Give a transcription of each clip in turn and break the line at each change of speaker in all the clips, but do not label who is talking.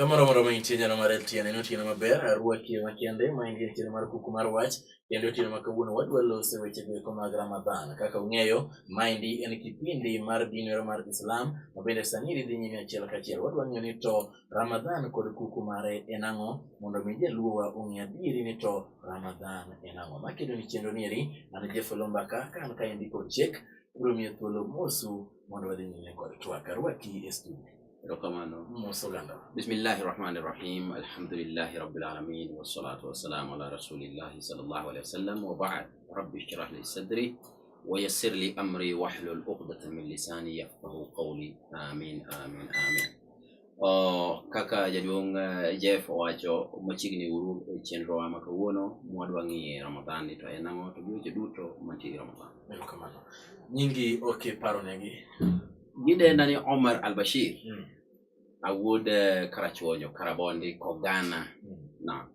Kamoro moro ma intie nyalo mar LTN otieno maber, arwaki makende ma en otieno mar kuku mar wach, kendo otieno ma kawuono wadwa lose weche goeko mag Ramadhan. Kaka ung'eyo, maendi en kipindi mar dinero mar Islam, ma bende sani dhi nyime achiel kachiel. Wadwa ng'eyo ni to Ramadhan kod kuku mare en ang'o, mondo mi jaluowa ong'e adieri ni to Ramadhan en ang'o. Makedo ni chenro nieri, an Jeff Lombaka, ka an kaendi kod chek, biro miyo thuolo mosu mondo wadhi nyime kod twak. Arwaki e studio.
بسم الله الرحمن الرحيم الحمد لله رب العالمين والصلاة والسلام على رسول الله صلى الله عليه وسلم وبعد رب اشرح لي صدري ويسر لي أمري واحلل عقدة من لساني يفقهوا قولي آمين آمين آمين. Kaka jaduong Jeff owacho machiegni uru e chenro ma kawuono mwadwa ng'iye Ramadhan to en ang'o to giweche duto mantie Ramadhan.
Erokamano. Nyingi paro negi.
Gidenda ni Omar al-Bashir. Awuod Karachuonyo, Karabondi, Kogana. Na.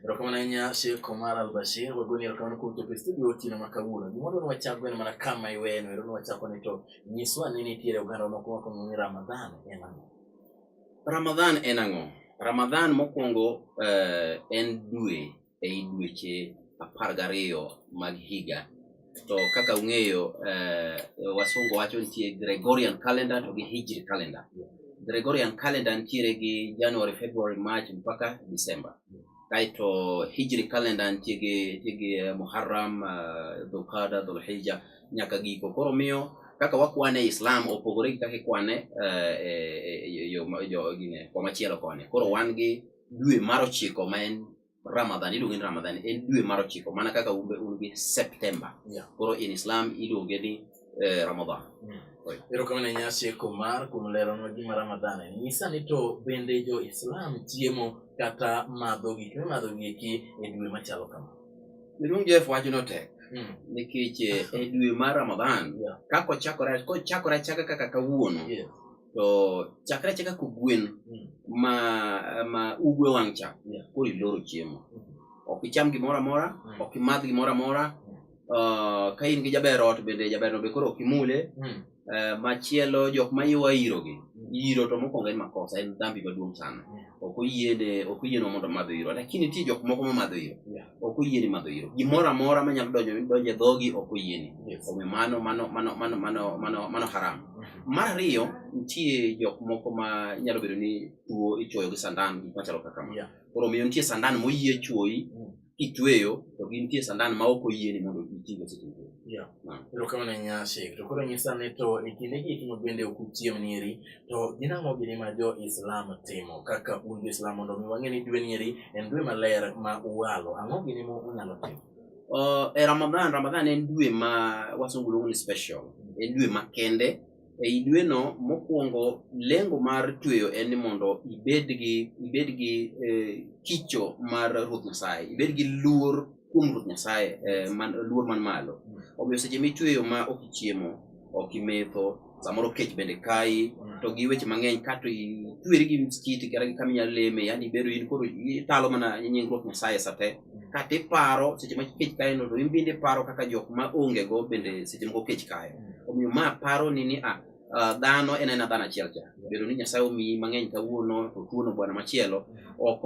Erokamano nya Sheikh Omar al-Bashir, wagoni erokamano kuto pe studio otieno ma kawuono. Gimondo wachako en mana kama iweno, ero wachako ni to nyiswa ni nitiere oganda mokwongo ni Ramadhan en ang'o.
Ramadhan en ang'o? Ramadhan mokwongo en dwe ei dweche 12 mag higa. To kaka ung'eyo wasungu wacho nitie Gregorian calendar to gi Hijri calendar. Gregorian calendar nitiere gi January, February, March mpaka December. Kaito Hijri calendar nitiere gi Muharram, Dhulqa'da, Dhulhijja nyaka giko. Koro miyo kaka wakwane Islam opogore gi kaka ikwane yo gine komachielo kone. Koro wan gi dwe mar 9 ma en Ramadhan, iluonge ni Ramadhan, en dwe mar 9, mana kaka un September. Koro in Islam iluonge ni Ramadhan.
Erokamano nya Sheikh Omar kuom leronwa gima Ramadhan en. Nyisa ni to bende jo Islam chiemo kata madho gik mimadho gieki e dwe machalo kama.
Miluong Jeff wacho no tek. Nikech e dwe mar Ramadhan kako chakore chaka kaka kawuono. To chakre chaka kugwen ma ugwe wang' cha koro iloro chiemo. Ok icham gimoro amora, ok imadh gimoro amora. Ka in gi jaber ot bende jaber no be koro ok imule. Machielo jok ma ywa iro to mokwongo en makosa, en dhambi maduong' sana. Ok oyiene mondo madho iro, lakini nitie jok moko ma madho iro. Ok oyieni madho iro. Gimoro amora manyalo donjo e dhogi ok oyieni. Omiyo mano haram. Mar ariyo, nitie jok moko ma nyalo bedo ni tuo ichuoyo gi sandan gik machalo kaka ma. Koro omiyo nitie sandan moyie chuoyi kitweyo, to nitie sandan ma ok oyieni mondo itigo seche moko.
Erokamano nya Sheikh. To koro nyisa ni to e kinde giki ma bende ok uchiem nieri, to gin ang'o gini ma jo Islam timo kaka un jo Islam mondo mi wang'e ni dwe nieri en dwe maler ma uwalo. Ang'o gini ma unyalo timo?
E Ramadhan en dwe ma wasungu luongo ni special. En dwe makende. Ei dwe no mokwongo lengo mar tweyo en ni mondo ibed gi kicho mar Ruoth Nyasaye, ibed gi luor kuom Ruoth Nyasaye, luor man malo. Omiyo seche mitweyo ma ok ichiemo, ok imetho, samoro kech bende kai, to gi weche mang'eny kato itweri gi msikiti kata gi kama inyalo leme, yani ibedo in koro italo mana nying Ruoth Nyasaye sate. Kata iparo seche ma kech kayo no, to in bende paro kaka jok ma onge go bende seche moko kech kayo. Omiyo ma paro ni dhano en dhano achiel cha. Bedo ni Nyasaye omiyi mang'eny kawuono to tuono bwana machielo, ok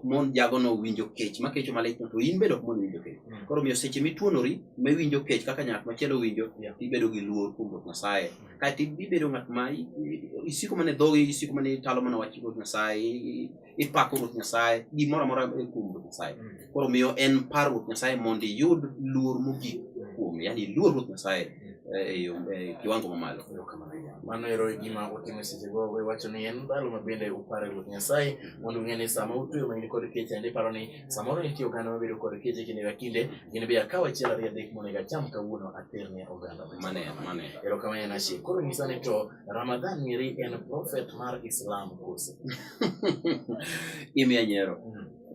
mon jago no winjo kech ma kecho malich to in bedo ok mon winjo kech. Koro miyo seche mituonori ma winjo kech kaka ng'at machielo winjo, ibedo gi luor kuom Ruoth Nyasaye. Kaito ibedo ng'at ma isiko mana dhogi, isiko mana italo mana wach Ruoth Nyasaye, ipako Ruoth Nyasaye, gimoro amora kuom Ruoth Nyasaye. Koro miyo en paro Ruoth Nyasaye mondo iyud luor mogik kuom, yani luor Ruoth Nyasaye kiwango mamalo.
Mano ero gima otimo seche go wacho ni en ndalo ma bende upare Ruoth Nyasaye mondo ung'e ni sama utweyo ma in kod kech, ende paro ni samoro nitie oganda mabedo kod kech kinde ka kinde, gin be akaw achiel ariyo adek monego acham kawuono aterne oganda.
Mane.
Erokamano na Sheikh. Koro nyisa ni to Ramadhan nieri en prophet mar Islam kose?
Imiya nyiero.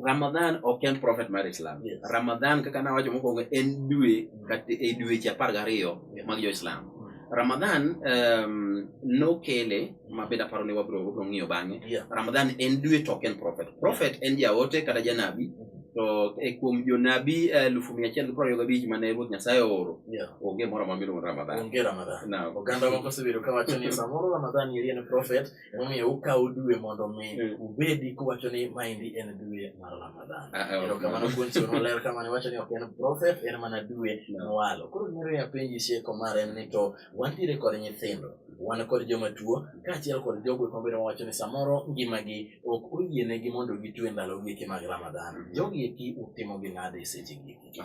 Ramadhan ok en prophet mar Islam. Ramadhan kaka nawacho mokwongo en dwe kata e dweche 12 mag jo Islam. Ramadhan nokele ma beda paro ni wabro ng'iyo bang'e. Ramadhan en dwe to ok en prophet. Prophet en jaote kata janabi to kuom jonabi 1125 mane Ruoth Nyasaye oro onge moro miluongo Ramadhan.
Onge Ramadhan. Oganda moko osebedo kawacho ni samoro Ramadhan iri en prophet, emomiyo ukawo dwe mondo mi ubedi kuwacho ni maendi en dwe mar Ramadhan. Kamano kuom chiwo maler kamane wacho ni ok en prophet, en mana dwe mowalo. Koro nyero ya penji sieko mar en ni to wantiere kod nyithindo, wan kod joma tuo, kaachiel kod jogo mabedo wacho ni samoro ngimagi ok oyienegi mondo gitwe ndalo giki mag Ramadhan. Jogi eki utimo gi nade seche giki?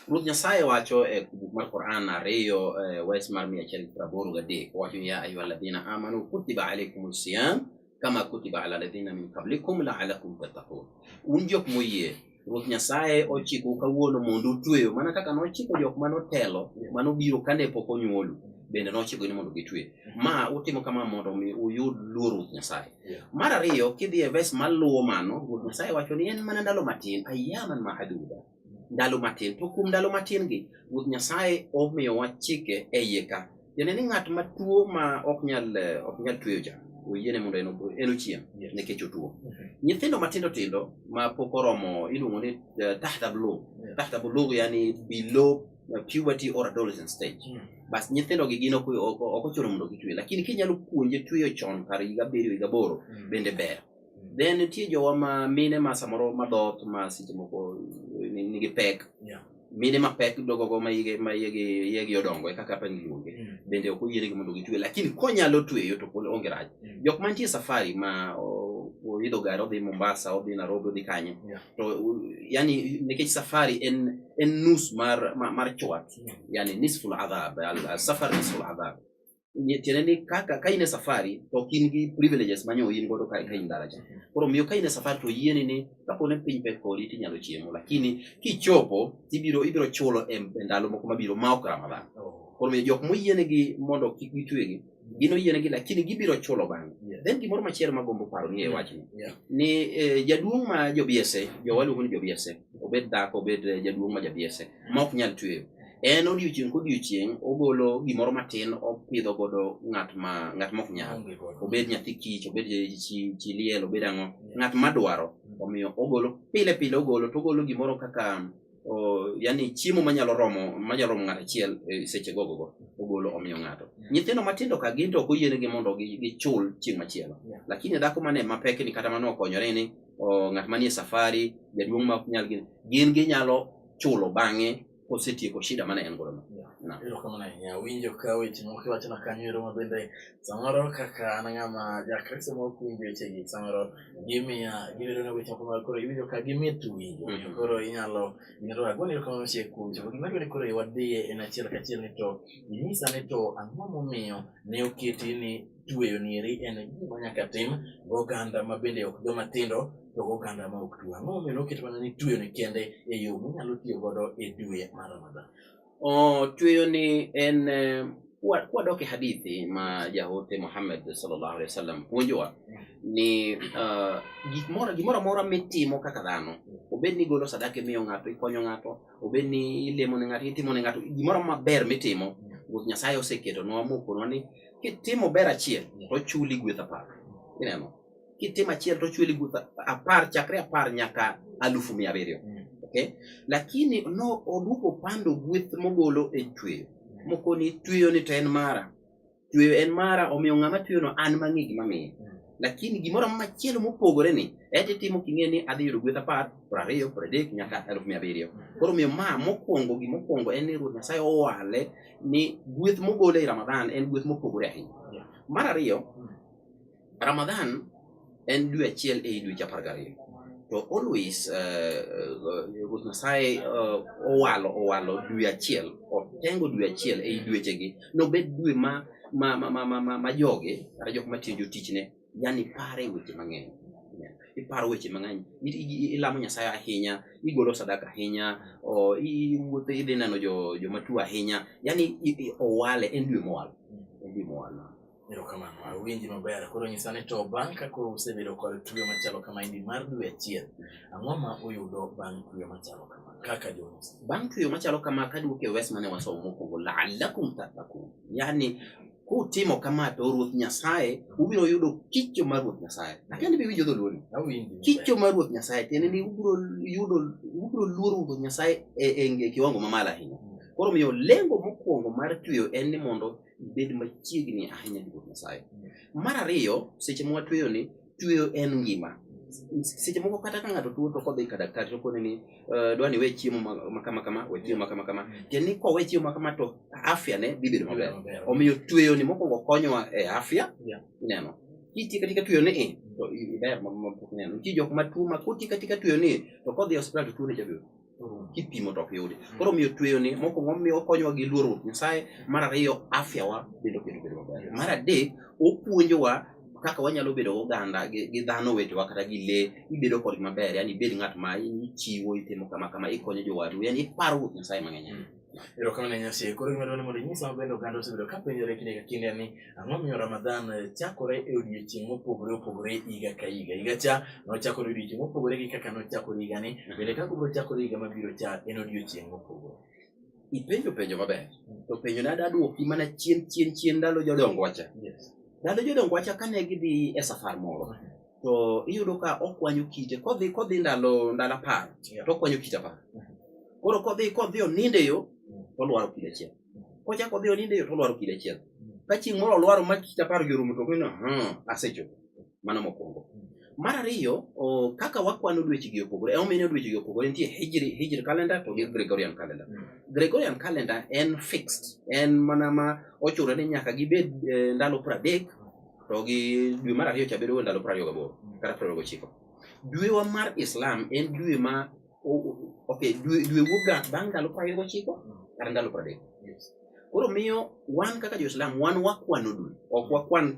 Ruoth Nyasaye wacho e buk mar Quran 2 wes mar 183 wacho ya ayyuhalladhina amanu kutiba alaykumus siyam kama kutiba ala alladhina min qablikum la'allakum tattaqun. Un jok moyie Ruoth Nyasaye ochiko kawuono mondo utweyo mana kaka nochiko jok manotelo manobiro kane pok onyuolu, bende nochiko ni mondo gitwe. Ma utimo kama mondo mi uyud luor Ruoth Nyasaye. Mar ariyo kidhi e ves maluwo mano, Ruoth Nyasaye wacho ni en mana ndalo matin, ayyaman mahduda. Ndalo matin, to kuom ndalo matin gi Ruoth Nyasaye omiyo wachike e iye ka. Ni ng'at matuo ma ok nyal tweyo cha, oyiene mondo en ochiem nikech otuo. Nyithindo matindo tindo ma pok oromo iluongo ni tahta bulugh, yani below puberty or adolescent stage. Bas nyithindo gi gin ok ochuno mondo gitwe, lakini kinyalo puonje tweyo chon kar higa 7 higa 8 bende ber. Then nitie jowa ma mine ma samoro madhoth ma seche moko nigi pek. Mine ma pek dogogo ma yegi odongo e kaka pani luonge. Bende ok oyienegi mondo gitwe, lakini konyalo tweyo to onge rach. Jok mantie safari ma oidho gari odhi Mombasa, odhi Nairobi, odhi kanye. To yani nikech safari en nus mar chwat. Yani nisful adhab, al-safar nisful adhab. Tiene ni ka ine safari to kin gi privileges manyo yin godo ka indala cha. Koro miyo ka ine safari to yieni ni kapo ne piny pek kodi tinyalo chiemo, lakini kichopo ibiro chulo e ndalo moko mabiro ma ok Ramadhan. Koro miyo jok moyienegi mondo kik gitwegi gino yienegi, lakini gibiro chulo bang'e. Then gimoro machielo magombo paro ni e wachni ni jaduong' ma jobiese, jowaluongo ni jobiese, obed dhako obed jaduong' ma jobiese ma ok nyal tweyo, en odiochieng' kodiochieng' ogolo gimoro matin opidho godo ng'at ma ok nyal, obed nyathi kich, obed chi liel, obed ang'o, ng'at madwaro, omiyo ogolo pile ogolo to ogolo gimoro kaka yani chiemo manyalo romo ng'ato achiel seche gogo ogolo omiyo ng'ato. Nyithindo matindo ka gin to ok oyienegi mondo gichul chieng' machielo, lakini dhako mane mapek ni kata mano okonyore ni ng'at manie safari, jaduong' ma ok nyal gin ginyalo chulo bang'e kosetieko shida mane en godo.
Winjo ka weche moko iwacho na kanyo ero ma bende samoro kaka an ng'ama jakristo ma ok winjo wechegi samoro gibiro na weche moko ma koro iwinjo ka gimit winjo, koro inyalo agoni erokamano Osieku. Gima dwani koro wadhiye en achiel kachiel ni to inyisa ni to ang'o momiyo ne oketi ni tweyo ni eri en gima nyaka tim goganda ma bende ok joma tindo to goganda ma ok tuo. Ang'o momiyo noket mana ni tweyo ni kende e yo minyalo tiyo godo e dwe mar Ramadhan?
Tweyo ni en kwadok e hadithi ma jaote Muhammad sallallahu alaihi wasallam puonjowa ni gimoro amora mitimo kaka dhano, obed ni golo sadaka miyo ng'ato, ikonyo ng'ato, obed ni ilemo ne ng'ato, itimo ne ng'ato gimoro maber mitimo, Ruoth Nyasaye oseketo nwa mokono ni kitimo ber achiel to chuli gweth 10. Ineno, kitimo achiel to chuli gweth 10, chakre 10 nyaka 700. Okay? Lakini no oduko pando gweth mogolo e tweyo. Moko ni tweyo ni to en mara. Tweyo en mara, omiyo ng'ama tweyo no an mang'e gima miye. Lakini gimoro machielo mopogore ni eti timo king'e ni adhi yudo gweth 10, 20, 30 nyaka 700. Koro miyo mokwongo en ni Ruoth Nyasaye owale ni gweth mogolo e Ramadhan en gweth mopogore ahinya. Mar ariyo, Ramadhan en dwe achiel e dweche 12. To always Ruoth Nyasaye owalo dwe achiel, otengo dwe achiel e dwechegi, nobed dwe ma joge kata jok matiyo jotichne yani pare weche mang'eny. Iparo weche mang'eny, ilamo Nyasaye ahinya, igolo sadaka ahinya, iwuotho idhi neno joma tuo ahinya, yani owale en dwe mowalo.
Erokamano, awinji maber. Koro nyisa ni to bang' ka koro usebedo kod tweyo machalo kama indi mar dwe achiel, ang'o ma uyudo bang' tweyo machalo kama kaka jomus?
Bang' tweyo machalo kama kaduoke wes mane wasomo mokwongo, la'allakum tattaqun, yani kutimo kama to Ruoth Nyasaye ubiro yudo kicho mar Ruoth Nyasaye. Lakini bi winjo dholuoni. Kicho mar Ruoth Nyasaye tiende ni ubiro luoro Ruoth Nyasaye e kiwango mamalo ahinya. Koro miyo lengo mokwongo mar tweyo en ni mondo ibed machiegni ahinya gi Ruoth Nyasaye. Mar ariyo, seche ma watweyo ni, tweyo en ngima. Seche moko kata ka ng'ato tuo to kodhi ka daktari to kone ni dwani we chiemo makama we chiemo makama tiende ni kowe chiemo makama to afya ne bibedo maber. Omiyo tweyo ni mokwongo konyowa e afya neno. Kiti katika tweyo ni to iber neno. Ki jok matuo makuti katika tweyo ni to kodhi hospital to tuo ne jabedo. Kipimo to ok yudi. Koro miyo tweyo ni mokwongo miyo okonyowa gi luoro Ruoth Nyasaye. Mar ariyo afya wa bedo maber. Mar adek opuonjowa kaka wanyalo bedo oganda gi dhano wetewa kata gi le ibedo kod maber, yani ibed ng'at ma ichiwo itimo kama ikonyo jowadu, yani iparo Ruoth Nyasaye mang'eny.
Erokamano Nyasaye. Koro gima dwani mondo inyisa maber oganda osebedo ka penjore kinde ka kinde ni ang'o miyo Ramadhan chakore e odiechieng' mopogore opogore higa ka higa. Higa cha nochakore odiechieng' mopogore gi kaka nochakore higa ni, bende kaka obiro chakore higa mabiro cha en odiechieng' mopogore.
Penjo maber. To penjo na daduoki mana chien ndalo jodongo wacha. Ndalo jodongo wacha kane gidhi e safar moro to iyudo ka okwanyo kite kodhi ndalo 10 to okwanyo kite 10. Koro kodhi oninde yo to lwaro kite achiel. Kochako odhi oninde yo to lwaro kite achiel. Ka chieng' moro lwaro ma kite 10 gi orumo to kino asechopo. Mano mokwongo. Mar ariyo kaka wakwano dwechegi opogore. Omiyo dwechegi opogore, nitie Hijri calendar to gi Gregorian calendar. Gregorian calendar en fixed. En mana ma ochuro ni nyaka gibed ndalo 30 to gi dwe mar ariyo cha bedo ndalo 28 kata 29. Dwe wa mar Islam en dwe ma dwe wuga bang' ndalo 29 kata ndalo 30. Koro miyo wan kaka Jo-Islam wan wakwano dwe. Ok wakwan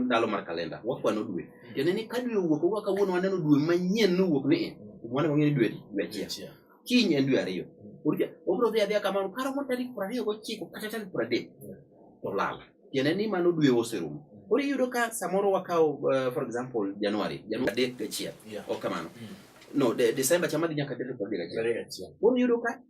ndalo mar kalenda, wakwano dwe. Tiende ni ka dwe owuok kaka kawuono waneno dwe manyien nowuok ni mwana mang'eni dwe achiel. Kiny en dwe ariyo. Obiro dhi adhiya kamano karomo tarik 29 kata tarik 30 to lal. Tiende ni mano dwe oserumo. Koro iyudo ka samoro wakawo for example January 31. Ok kamano. No, December chama dhi nyaka tarik 31. Koro iyudo ka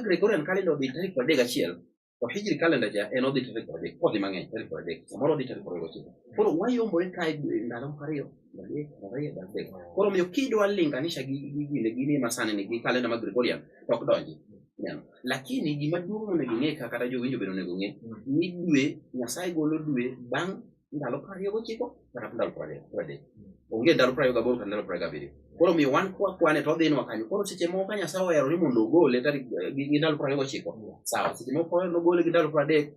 Gregorian calendar odhi tarik 31 to Hijri calendar ja en odhi tarik 30. Kodhi mang'eny tarik 30. Samoro odhi tarik 29. Koro wayombore kae ndalo 2 3. Koro miyo kidwa linganisha gini masani ni gi calendar mag Gregorian to ok donji. Lakini gima duong' onego ing'e kata jowinjo bende onego ng'e ni dwe Nyasaye golo dwe bang' ndalo 29 kata ndalo 30. Onge ndalo 28 kata ndalo 27. Koro miyo wan kwane to dhinwa kanyo. Koro seche moko ka Nyasaye ohero ni mondo ogole tarik gi ndalo 29 sawa. Seche moko ohero ogole gi ndalo 30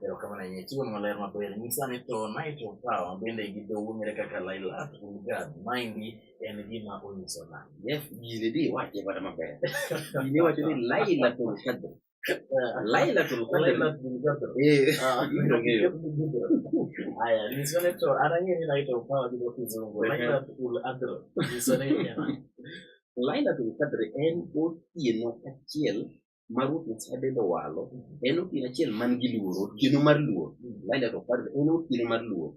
erokamano ahinya. Chiwo maler maber. Nyisa ni to night of power bende gi dhowu ng'ere kaka Lailatul Qadr. Maendi en gima onyiso nang'o?
Yes, gini di wache bada maber. Gini wacho ni Lailatul Qadr. Lailatul Qadr.
Haya, nyisa ni to anang'e ni night of power gi kizungu. Lailatul Qadr. Nyisa ni
Lailatul Qadr en otieno achiel ma Ruoth Nyasaye bende owalo. En otieno achiel man gi luoro, otieno mar luoro. Lailatul Qadr en otieno mar luoro.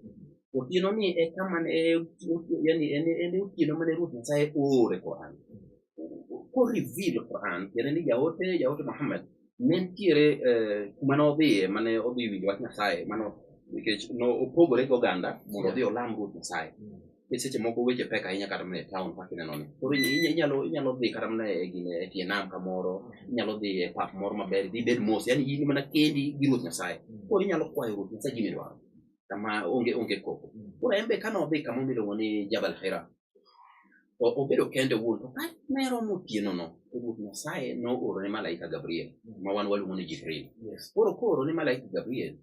Otieno ni e kama yani en otieno mane Ruoth Nyasaye oore Quran. Ko reveal Quran, tiende ni jaote Muhammad ne ntiere kuma nodhiye mane odhi winjo wach Nyasaye mano nikech no opogore gi oganda mondo odhi olam Ruoth Nyasaye. Seche moko weche pek ahinya kata mana e town kaka ineno ni. Koro inyalo dhi kata mana e tie nam kamoro, inyalo dhi e pap moro maber, dhi bed mos, yani in mana kendi gi Ruoth Nyasaye. Koro inyalo kwayo Ruoth Nyasaye gima idwaro. Kama onge koko. Koro en be kanodhi kama miluongo ni Jabal Hira. Obedo kende wuon to ka ne romo otieno no Ruoth Nyasaye nooro ne malaika Gabriel ma wan waluongo ni Jibril. Koro kooro ne malaika Gabriel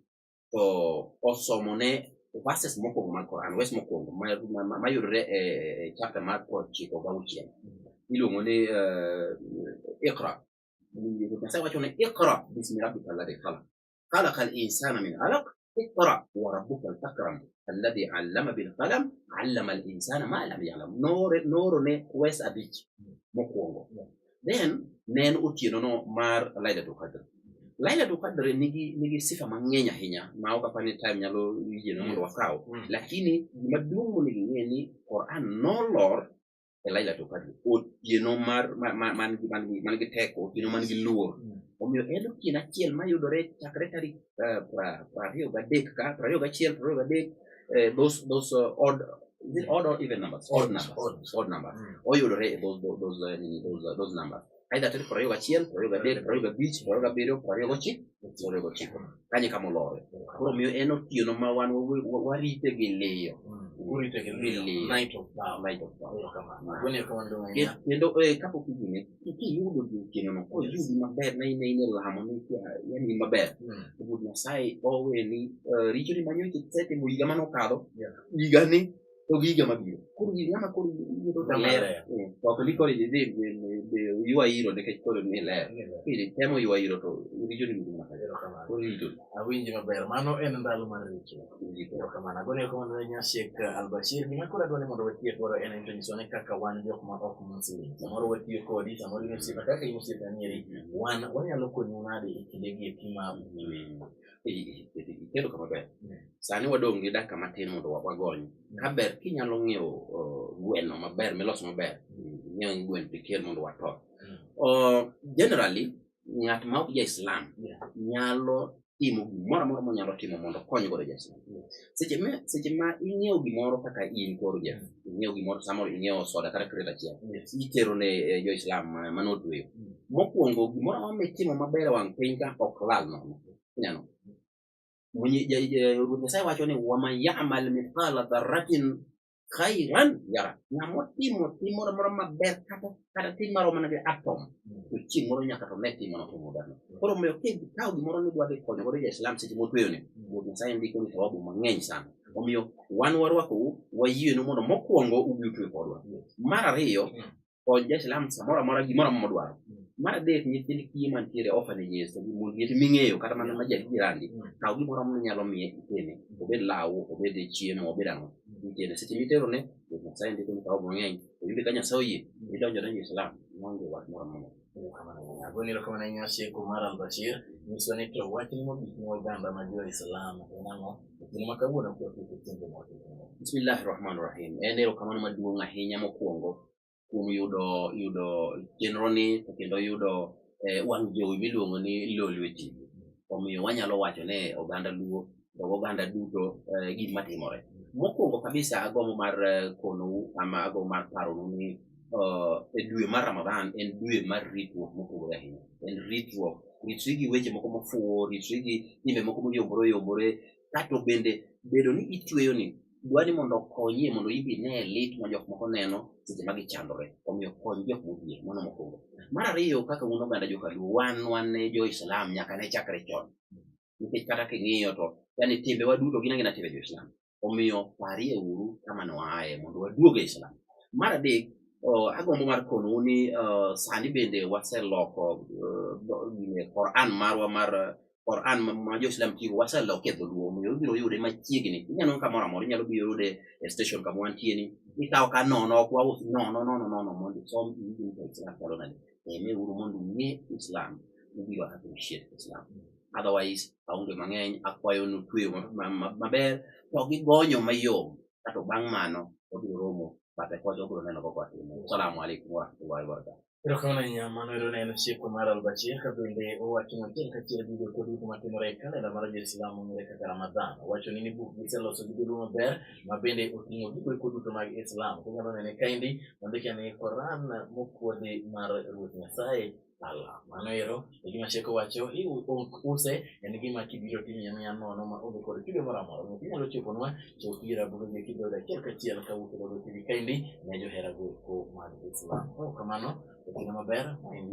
to osomone verses mokwongo mag Quran, wes mokwongo mayudore e chapter mar 9 iluongo ni Iqra. Ruoth Nyasaye wacho ni Iqra bismi rabbika alladhi khalaq khalaqal insana min alaq اقرأ وربك الأكرم الذي علم بالقلم علم الإنسان ما لم يعلم. نور ne wes abich mokwongo. Then nen otieno no mar Lailatul Qadr. Lailatul Qadr nigi sifa mang'eny ahinya ma ok apani time nyalo yieno mondo wakaw. Lakini gima duong' monego ing'e ni Quran nolor e Lailatul Qadr. Otieno man gi teko, otieno man gi luor. omiyo en otieno achiel mayudore chakre tarik 23 ka 21 23 those odd is it odd or even numbers odd numbers oyudore those numbers either tarik 21 23 25 27 29 kanye kama olore koro miyo en otieno ma wan warite gi liyo
night of
kendo kapok igine kiyudo otieno no koyudi maber na ine lamo ni yani maber Ruoth Nyasaye oweni richoni manyocha isetimo higa manokadho higani to giga mabiro koro ng'ama koro yudo ler ok ni koro idhi ywa iro nikech koro ni ler temo ywa iro to richoni yudo
awinji maber mano en ndalo mar richo kamano agone komando Nyasek Albashir gima koro adwani mondo watie koro en introduce kaka wan jok ma ok muslim samoro watiyo kodi samoro imosipa kaka imosipa nieri wan wanyalo konyo nade e kinde gi pima
kendo kama ber sani wadong' gi dakika matin mondo wagony kaber kinyalo ng'iewo gweno maber miloso maber ng'iewo gweno tikel mondo wato generally ng'at ma ok ja-Islam nyalo timo gimoro amora monyalo timo mondo kony godo ja-Islam seche ma ing'iewo gimoro kaka in koro Jeff ing'iewo gimoro samoro ing'iewo soda kata kreta achiel itero ne jo-Islam manotweyo mokwongo gimoro amora mitimo maber wang' piny ka ok lal nono nyano Ruoth Nyasaye wacho ni waman ya'mal mithqala dharratin khairan yara ng'ama timo moro maber kata tim moro mana gi atom to chieng' moro nyaka to ne timo maber koro miyo kawo gimoro ni dwa dhi konyo godo ja-Islam seche motweyo ni Ruoth Nyasaye ndiko ni thawabu mang'eny sana omiyo wan warwakou wayienu mondo mokwongo ubi utwe kodwa mar ariyo kony ja-Islam samoro amora gimoro modwaro mar adek nyithind kiye mantiere orphanages liete ming'eyo kata mana ma jirani kaw gimoro amora nyalo miye itene obed law obed chiemo obed ang'o itene seche mitero ne Nyasaye ndiko ni thawabu mang'eny to yudi ka Nyasaye oyie idonjo ne Islam monge wach moro amora
agonero kamano Nyasek Albashir nyiso ni to wach ni mogik ni oganda ma jo-Islam en ang'o kendo ma kawuono kwa
Bismillahirrahmanirrahim en erokamano maduong' ahinya mokwongo kuom yudo chenro ni to kendo yudo wang' jowi miluongo ni Lolwe TV omiyo wanyalo wacho ne oganda Luo to oganda duto gima timore mokwongo kabisa agombo mar konou ama agombo mar paronu ni e dwe mar Ramadhan en dwe mar ritruok mopogore ahinya en ritri gi weche moko mofuwo ritri gi timbe moko moyombore kato bende bedo ni itweyo ni dwani mondo okonyie mondo ibi ne lit ma jok moko neno seche ma gichandore omiyo kony jok modhier mano mokwongo mar ariyo kaka un oganda jokaluo wan jo-Islam nyaka ne chakre chon nikech kata king'iyo to yani timbewa duto gin agina timbe jo-Islam omiyo parie uru kama ne waaye mondo waduog e Islam mar adek agombo mar konou ni sani bende waseloko Quran marwa mar Quran ma jo-Islam tigo waseloke dholuo omiyo ibiro yude machiegni inyalo kamoro amora inyalo biro yude e station kama wantie ni ikawo ka nono ok wausi nono mondo isom Islam chalo nade eme uru mondo ung'e Islam ubiro appreciate Islam otherwise aonge mang'eny akwayo nutweyo maber to gigonyo mayom kato bang' mano wabiro romo bate kocha obiro neno koko atimo. Assalamu alaikum warahmatullahi wabarakatuh.
Erokamano ahinya mano ero ne en Nyasek Albashir ka bende owacho matin kaachiel gi duto duto matimore e kalenda mar jo-Islam ong'ere kaka Ramadhan. Owacho ni buk giseloso gibedo maber ma bende oting'o gigo duto mag Islam. Kunyalo nene kaendi ondike ni Quran mopuodhi mar Ruoth Nyasaye Allah. Mano ero e gima Nyasek owacho use en gima kibiro timiya nono ma onge kod kido moro amora. Omiyo inyalo choponwa chok ira buge kidogo achiel kachiel kawuok e Lolwe TV kaendi ne johera go mag Islam. Kamano oting'o maber ma en